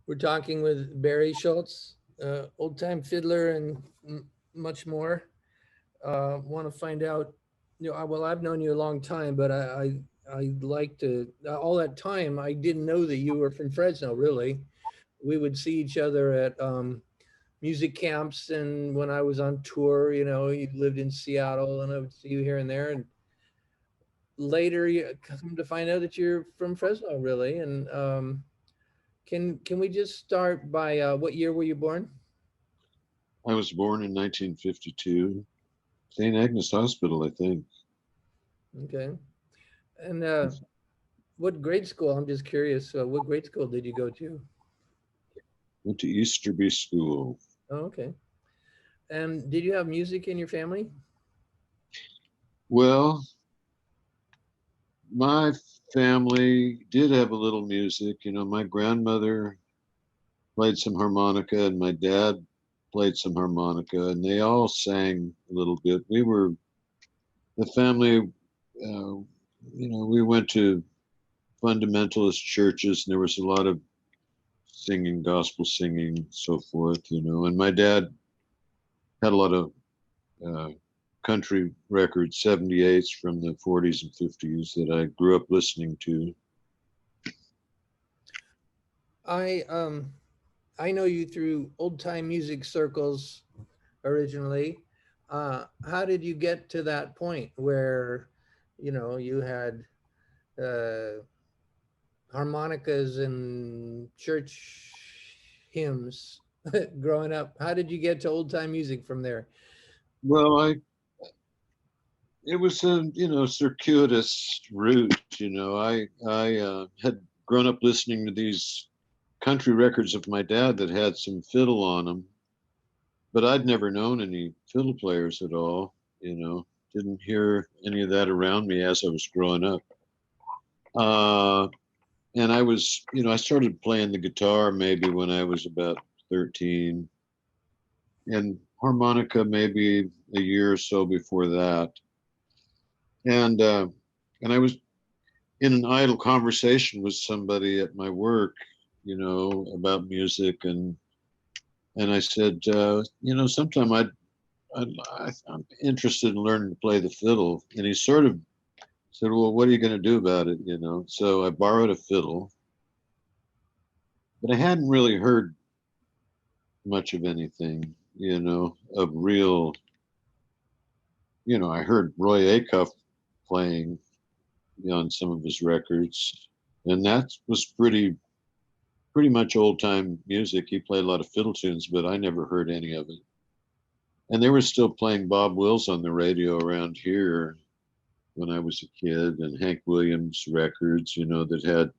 We're talking with Barry Shultz, old-time fiddler and much more. Want to find out, well, I've known you a long time, but I'd like to, all that time, I didn't know that you were from Fresno, really. We would see each other at music camps, and when I was on tour, you lived in Seattle, and I would see you here and there. And later, you come to find out that you're from Fresno, really. And can we just start by what year were you born? I was born in 1952, St. Agnes Hospital, I think. Okay. And what grade school? I'm just curious. What grade school did you go to? Went to Easterby School. Oh, okay. And did you have music in your family? Well, my family did have a little music. My grandmother played some harmonica, and my dad played some harmonica, and they all sang a little bit. We were the family. We went to fundamentalist churches, and there was a lot of singing, gospel singing, so forth. And my dad had a lot of country records, 78s from the 40s and 50s that I grew up listening to. I know you through old time music circles originally. How did you get to that point where, you had uh, harmonicas and church hymns growing up? How did you get to old time music from there? Well, it was a circuitous route. I had grown up listening to these country records of my dad that had some fiddle on them, but I'd never known any fiddle players at all. Didn't hear any of that around me as I was growing up. And I started playing the guitar maybe when I was about 13, and harmonica maybe a year or so before that. And I was in an idle conversation with somebody at my work, about music, and I said, sometime I'm interested in learning to play the fiddle. And he sort of said, well, what are you going to do about it? So I borrowed a fiddle, but I hadn't really heard much of anything, of real. I heard Roy Acuff playing on some of his records, and that was pretty much old time music. He played a lot of fiddle tunes, but I never heard any of it. And they were still playing Bob Wills on the radio around here when I was a kid, and Hank Williams records, that had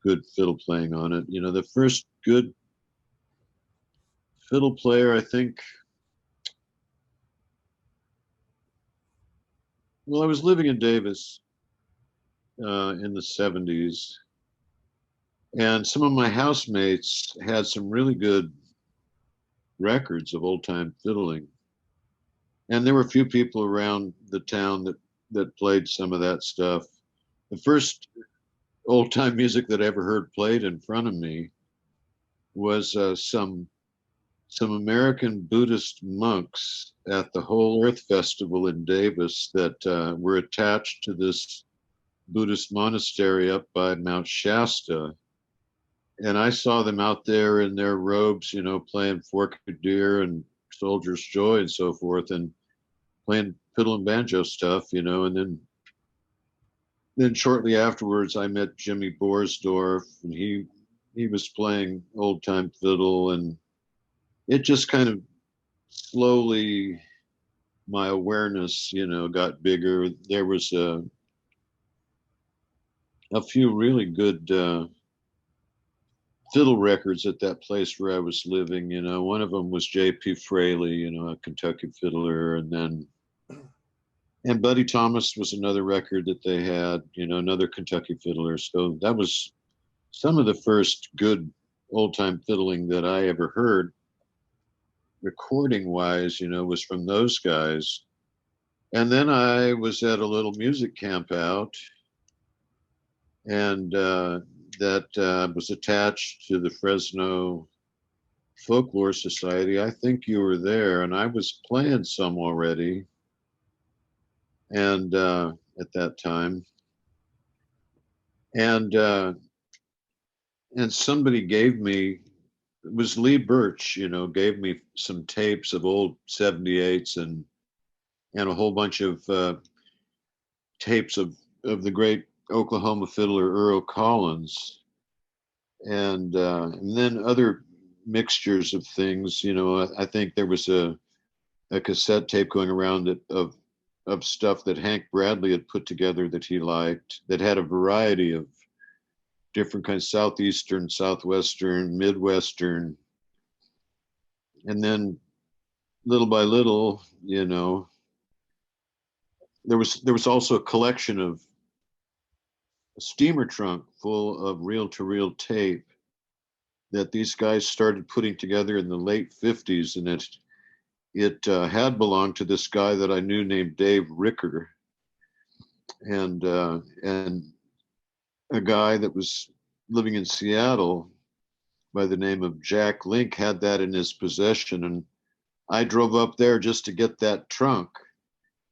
good fiddle playing on it. The first good fiddle player, I think. Well, I was living in Davis in the 70s, and some of my housemates had some really good records of old time fiddling. And there were a few people around the town that played some of that stuff. The first old time music that I ever heard played in front of me was some American Buddhist monks at the Whole Earth Festival in Davis that were attached to this Buddhist monastery up by Mount Shasta. And I saw them out there in their robes, playing Fork of Deer and Soldier's Joy and so forth, and playing fiddle and banjo stuff, and then shortly afterwards I met Jimmy Borsdorf, and he was playing old time fiddle, and it just kind of slowly, my awareness, got bigger. There was a few really good fiddle records at that place where I was living. One of them was J.P. Fraley, a Kentucky fiddler, and Buddy Thomas was another record that they had, another Kentucky fiddler. So that was some of the first good old time fiddling that I ever heard, recording wise, was from those guys. And then I was at a little music camp out, and that was attached to the Fresno Folklore Society. I think you were there, and I was playing some already, and at that time, and somebody gave me, it was Lee Birch, gave me some tapes of old 78s and a whole bunch of tapes of the great Oklahoma fiddler Earl Collins, and then other mixtures of things. I think there was a cassette tape going around of stuff that Hank Bradley had put together that he liked, that had a variety of different kinds, southeastern, southwestern, midwestern, and then little by little, there was also a collection of a steamer trunk full of reel-to-reel tape that these guys started putting together in the late 50s, and it had belonged to this guy that I knew named Dave Ricker, and a guy that was living in Seattle by the name of Jack Link had that in his possession, and I drove up there just to get that trunk,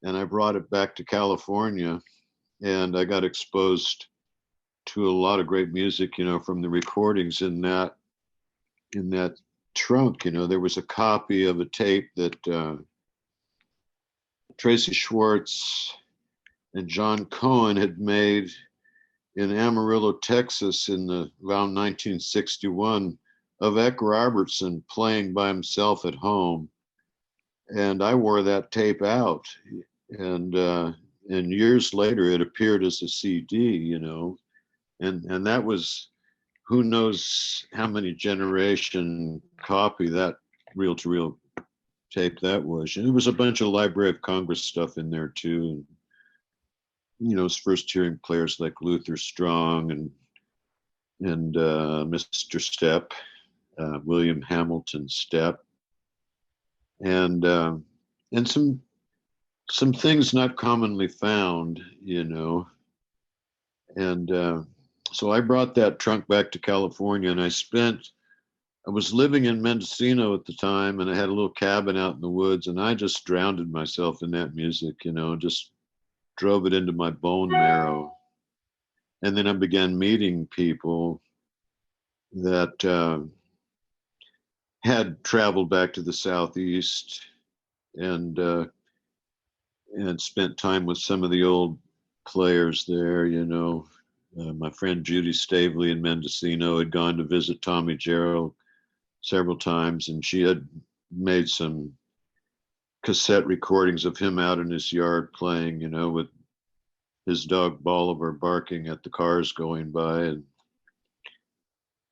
and I brought it back to California, and I got exposed to a lot of great music, from the recordings in that trunk. There was a copy of a tape that Tracy Schwartz and John Cohen had made in Amarillo, Texas around 1961 of Eck Robertson playing by himself at home. And I wore that tape out. And years later, it appeared as a CD, and that was, who knows how many generation copy that reel-to-reel tape that was. And there was a bunch of Library of Congress stuff in there too. His first hearing players like Luther Strong and Mr. Stepp, William Hamilton Stepp, and some things not commonly found, and so I brought that trunk back to California, and I was living in Mendocino at the time, and I had a little cabin out in the woods, and I just drowned myself in that music, just drove it into my bone marrow. And then I began meeting people that had traveled back to the Southeast and spent time with some of the old players there, my friend Judy Stavely in Mendocino had gone to visit Tommy Jarrell several times, and she had made some cassette recordings of him out in his yard playing, with his dog Bolivar barking at the cars going by,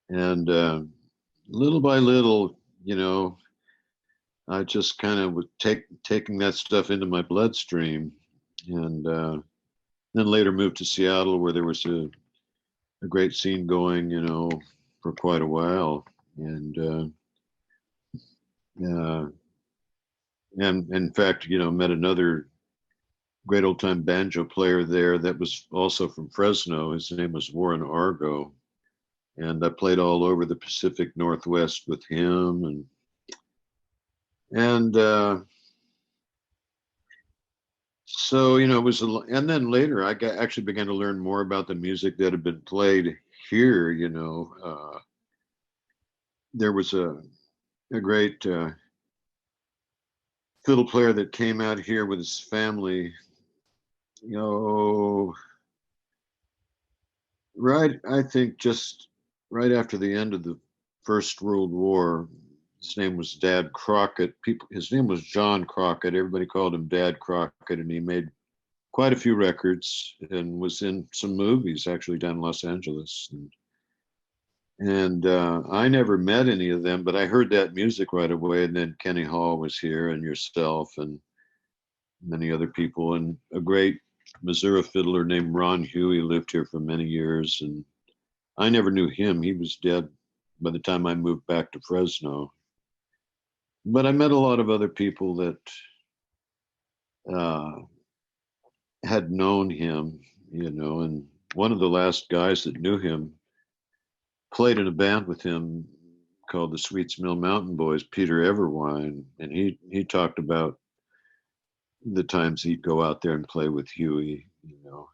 and little by little, I just kind of was taking that stuff into my bloodstream, and then later moved to Seattle, where there was a great scene going, for quite a while, and in fact, met another great old time banjo player there that was also from Fresno. His name was Warren Argo, and I played all over the Pacific Northwest with him, and so it was, and then later I actually began to learn more about the music that had been played here. There was a great fiddle player that came out here with his family, I think just right after the end of the First World War. His name was Dad Crockett. His name was John Crockett. Everybody called him Dad Crockett, and he made quite a few records and was in some movies actually down in Los Angeles. And I never met any of them, but I heard that music right away. And then Kenny Hall was here, and yourself, and many other people, and a great Missouri fiddler named Ron Huey lived here for many years, and I never knew him. He was dead by the time I moved back to Fresno. But I met a lot of other people that had known him, and one of the last guys that knew him played in a band with him called the Sweets Mill Mountain Boys, Peter Everwine, and he talked about the times he'd go out there and play with Huey, you know,